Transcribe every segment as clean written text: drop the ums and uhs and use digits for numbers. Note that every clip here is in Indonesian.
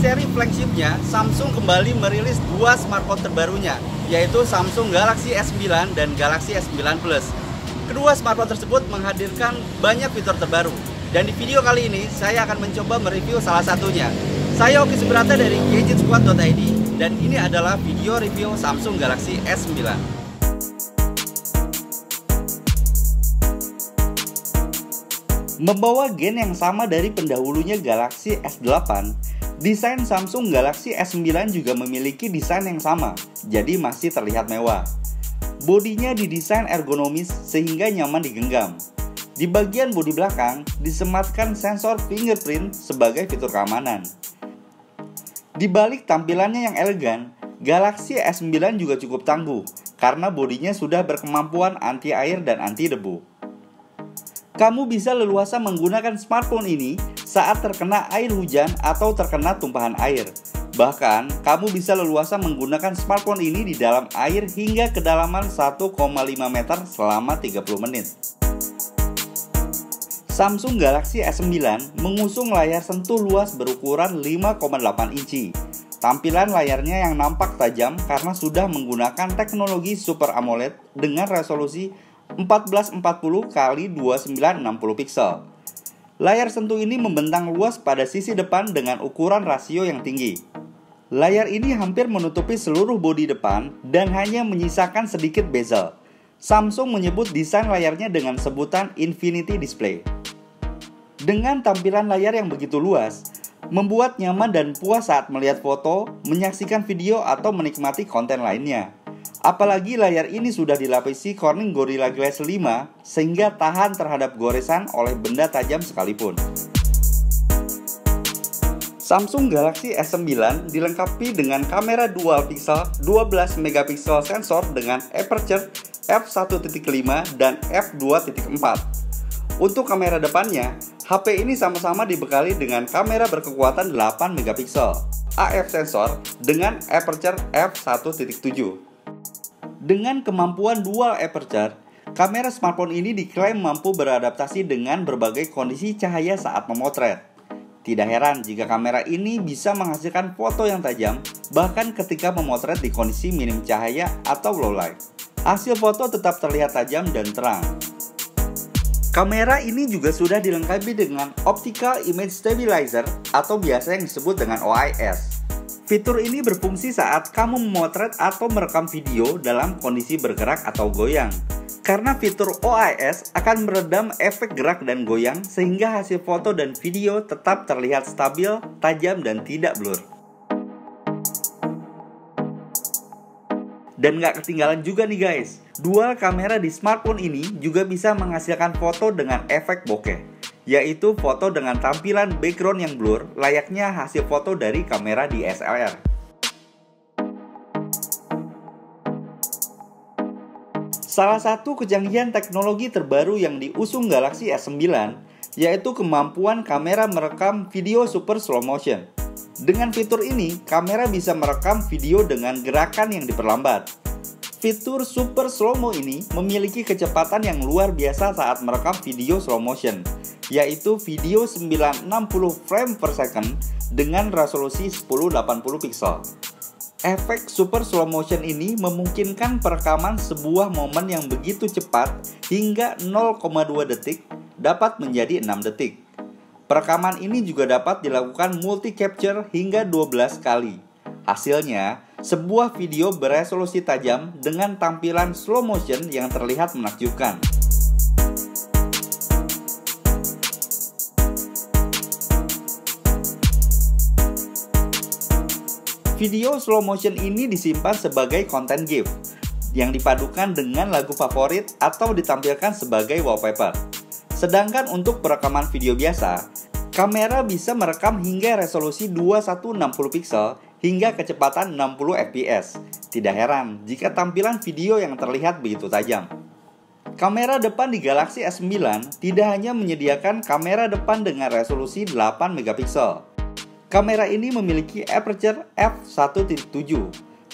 seri flagshipnya, Samsung kembali merilis dua smartphone terbarunya, yaitu Samsung Galaxy S9 dan Galaxy S9 Plus. Kedua smartphone tersebut menghadirkan banyak fitur terbaru, dan di video kali ini saya akan mencoba mereview salah satunya. Saya Oki Subrata dari gadgetsquad.id, dan ini adalah video review Samsung Galaxy S9. Membawa gen yang sama dari pendahulunya Galaxy S8, desain Samsung Galaxy S9 juga memiliki desain yang sama, jadi masih terlihat mewah. Bodinya didesain ergonomis sehingga nyaman digenggam. Di bagian bodi belakang disematkan sensor fingerprint sebagai fitur keamanan. Di balik tampilannya yang elegan, Galaxy S9 juga cukup tangguh karena bodinya sudah berkemampuan anti air dan anti debu. Kamu bisa leluasa menggunakan smartphone ini saat terkena air hujan atau terkena tumpahan air. Bahkan, kamu bisa leluasa menggunakan smartphone ini di dalam air hingga kedalaman 1,5 meter selama 30 menit. Samsung Galaxy S9 mengusung layar sentuh luas berukuran 5,8 inci. Tampilan layarnya yang nampak tajam karena sudah menggunakan teknologi Super AMOLED dengan resolusi 1440 x 2960 pixel. Layar sentuh ini membentang luas pada sisi depan dengan ukuran rasio yang tinggi. Layar ini hampir menutupi seluruh bodi depan dan hanya menyisakan sedikit bezel. Samsung menyebut desain layarnya dengan sebutan Infinity Display. Dengan tampilan layar yang begitu luas, membuat nyaman dan puas saat melihat foto, menyaksikan video, atau menikmati konten lainnya. Apalagi layar ini sudah dilapisi Corning Gorilla Glass 5 sehingga tahan terhadap goresan oleh benda tajam sekalipun. Samsung Galaxy S9 dilengkapi dengan kamera dual pixel 12 megapiksel sensor dengan aperture f1.5 dan f2.4. Untuk kamera depannya, HP ini sama-sama dibekali dengan kamera berkekuatan 8 megapiksel AF sensor dengan aperture f1.7. Dengan kemampuan dual aperture, kamera smartphone ini diklaim mampu beradaptasi dengan berbagai kondisi cahaya saat memotret. Tidak heran jika kamera ini bisa menghasilkan foto yang tajam, bahkan ketika memotret di kondisi minim cahaya atau low light. Hasil foto tetap terlihat tajam dan terang. Kamera ini juga sudah dilengkapi dengan Optical Image Stabilizer atau biasa yang disebut dengan OIS. Fitur ini berfungsi saat kamu memotret atau merekam video dalam kondisi bergerak atau goyang. Karena fitur OIS akan meredam efek gerak dan goyang sehingga hasil foto dan video tetap terlihat stabil, tajam, dan tidak blur. Dan gak ketinggalan juga nih guys, dual kamera di smartphone ini juga bisa menghasilkan foto dengan efek bokeh, yaitu foto dengan tampilan background yang blur layaknya hasil foto dari kamera DSLR. Salah satu kecanggihan teknologi terbaru yang diusung Galaxy S9 yaitu kemampuan kamera merekam video super slow motion. Dengan fitur ini, kamera bisa merekam video dengan gerakan yang diperlambat. Fitur super slow mo ini memiliki kecepatan yang luar biasa saat merekam video slow motion, yaitu video 960 frame per second dengan resolusi 1080 pixel. Efek super slow motion ini memungkinkan perekaman sebuah momen yang begitu cepat hingga 0,2 detik dapat menjadi 6 detik. Perekaman ini juga dapat dilakukan multi capture hingga 12 kali. Hasilnya, sebuah video beresolusi tajam dengan tampilan slow motion yang terlihat menakjubkan. Video slow motion ini disimpan sebagai konten GIF yang dipadukan dengan lagu favorit atau ditampilkan sebagai wallpaper. Sedangkan untuk perekaman video biasa, kamera bisa merekam hingga resolusi 2160 pixel hingga kecepatan 60 fps. Tidak heran jika tampilan video yang terlihat begitu tajam. Kamera depan di Galaxy S9 tidak hanya menyediakan kamera depan dengan resolusi 8 megapiksel. Kamera ini memiliki aperture f1.7.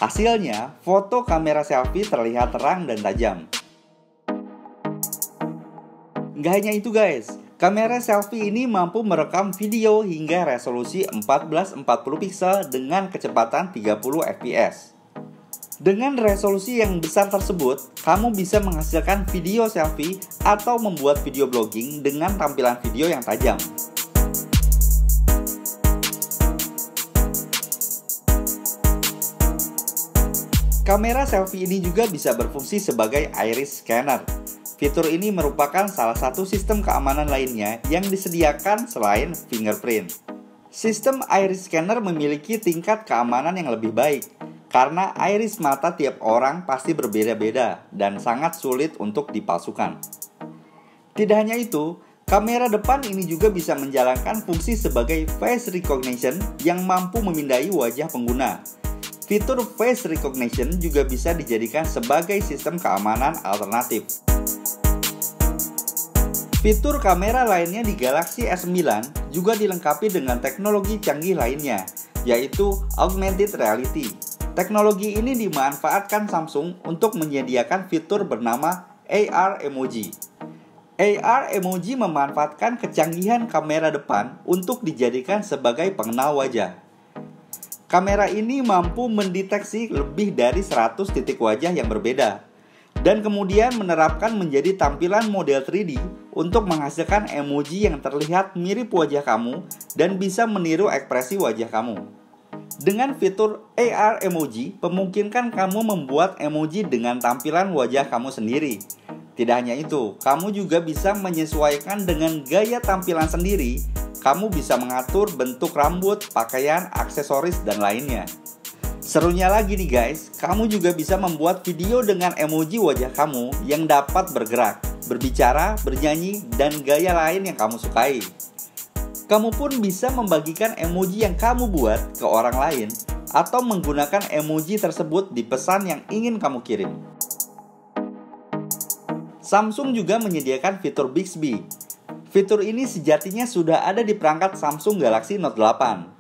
Hasilnya, foto kamera selfie terlihat terang dan tajam. Nggak hanya itu guys, Kamera selfie ini mampu merekam video hingga resolusi 1440 pixel dengan kecepatan 30 fps. Dengan resolusi yang besar tersebut, kamu bisa menghasilkan video selfie atau membuat video blogging dengan tampilan video yang tajam. Kamera selfie ini juga bisa berfungsi sebagai iris scanner. Fitur ini merupakan salah satu sistem keamanan lainnya yang disediakan selain fingerprint. Sistem iris scanner memiliki tingkat keamanan yang lebih baik, karena iris mata tiap orang pasti berbeda-beda dan sangat sulit untuk dipalsukan. Tidak hanya itu, kamera depan ini juga bisa menjalankan fungsi sebagai face recognition yang mampu memindai wajah pengguna. Fitur face recognition juga bisa dijadikan sebagai sistem keamanan alternatif. Fitur kamera lainnya di Galaxy S9 juga dilengkapi dengan teknologi canggih lainnya, yaitu Augmented Reality. Teknologi ini dimanfaatkan Samsung untuk menyediakan fitur bernama AR Emoji. AR Emoji memanfaatkan kecanggihan kamera depan untuk dijadikan sebagai pengenal wajah. Kamera ini mampu mendeteksi lebih dari 100 titik wajah yang berbeda, dan kemudian menerapkan menjadi tampilan model 3D untuk menghasilkan emoji yang terlihat mirip wajah kamu dan bisa meniru ekspresi wajah kamu. Dengan fitur AR Emoji, memungkinkan kamu membuat emoji dengan tampilan wajah kamu sendiri. Tidak hanya itu, kamu juga bisa menyesuaikan dengan gaya tampilan sendiri. Kamu bisa mengatur bentuk rambut, pakaian, aksesoris, dan lainnya. Serunya lagi nih guys, kamu juga bisa membuat video dengan emoji wajah kamu yang dapat bergerak, berbicara, bernyanyi, dan gaya lain yang kamu sukai. Kamu pun bisa membagikan emoji yang kamu buat ke orang lain atau menggunakan emoji tersebut di pesan yang ingin kamu kirim. Samsung juga menyediakan fitur Bixby. Fitur ini sejatinya sudah ada di perangkat Samsung Galaxy Note 8.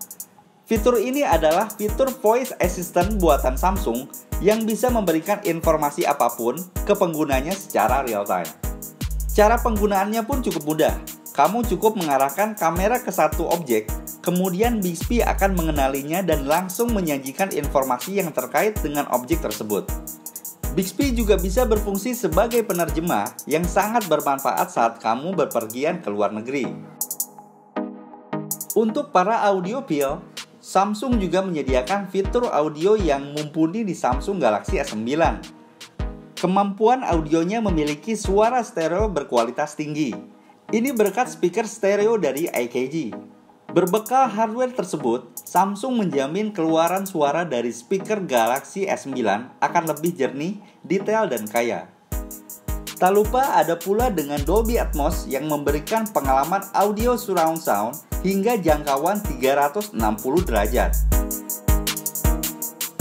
Fitur ini adalah fitur voice assistant buatan Samsung yang bisa memberikan informasi apapun ke penggunanya secara real time. Cara penggunaannya pun cukup mudah. Kamu cukup mengarahkan kamera ke satu objek, kemudian Bixby akan mengenalinya dan langsung menyajikan informasi yang terkait dengan objek tersebut. Bixby juga bisa berfungsi sebagai penerjemah yang sangat bermanfaat saat kamu berpergian ke luar negeri. Untuk para audiophile, Samsung juga menyediakan fitur audio yang mumpuni di Samsung Galaxy S9. Kemampuan audionya memiliki suara stereo berkualitas tinggi. Ini berkat speaker stereo dari AKG. Berbekal hardware tersebut, Samsung menjamin keluaran suara dari speaker Galaxy S9 akan lebih jernih, detail, dan kaya. Tak lupa ada pula dengan Dolby Atmos yang memberikan pengalaman audio surround sound hingga jangkauan 360 derajat.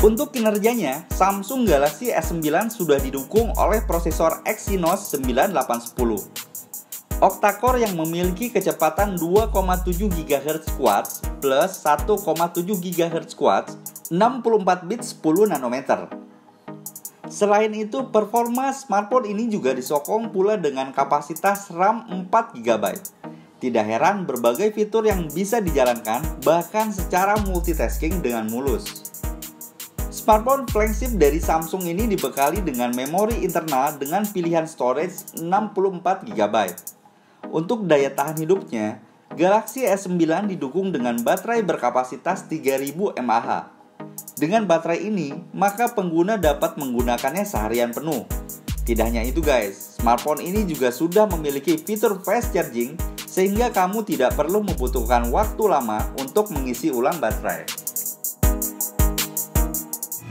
Untuk kinerjanya, Samsung Galaxy S9 sudah didukung oleh prosesor Exynos 9810. Octa-core yang memiliki kecepatan 2,7 GHz Quad plus 1,7 GHz Quad, 64 bit 10 nanometer. Selain itu, performa smartphone ini juga disokong pula dengan kapasitas RAM 4 GB. Tidak heran berbagai fitur yang bisa dijalankan bahkan secara multitasking dengan mulus. Smartphone flagship dari Samsung ini dibekali dengan memori internal dengan pilihan storage 64 GB. Untuk daya tahan hidupnya, Galaxy S9 didukung dengan baterai berkapasitas 3000 mAh. Dengan baterai ini, maka pengguna dapat menggunakannya seharian penuh. Tidak hanya itu guys, smartphone ini juga sudah memiliki fitur fast charging sehingga kamu tidak perlu membutuhkan waktu lama untuk mengisi ulang baterai.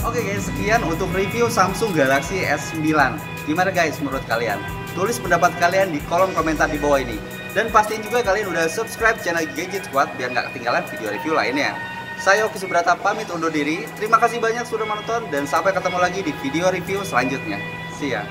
Oke guys, sekian untuk review Samsung Galaxy S9. Gimana guys menurut kalian? Tulis pendapat kalian di kolom komentar di bawah ini. Dan pastiin juga kalian udah subscribe channel Gadget Squad biar nggak ketinggalan video review lainnya. Saya Oki Subrata pamit undur diri. Terima kasih banyak sudah menonton dan sampai ketemu lagi di video review selanjutnya. See ya.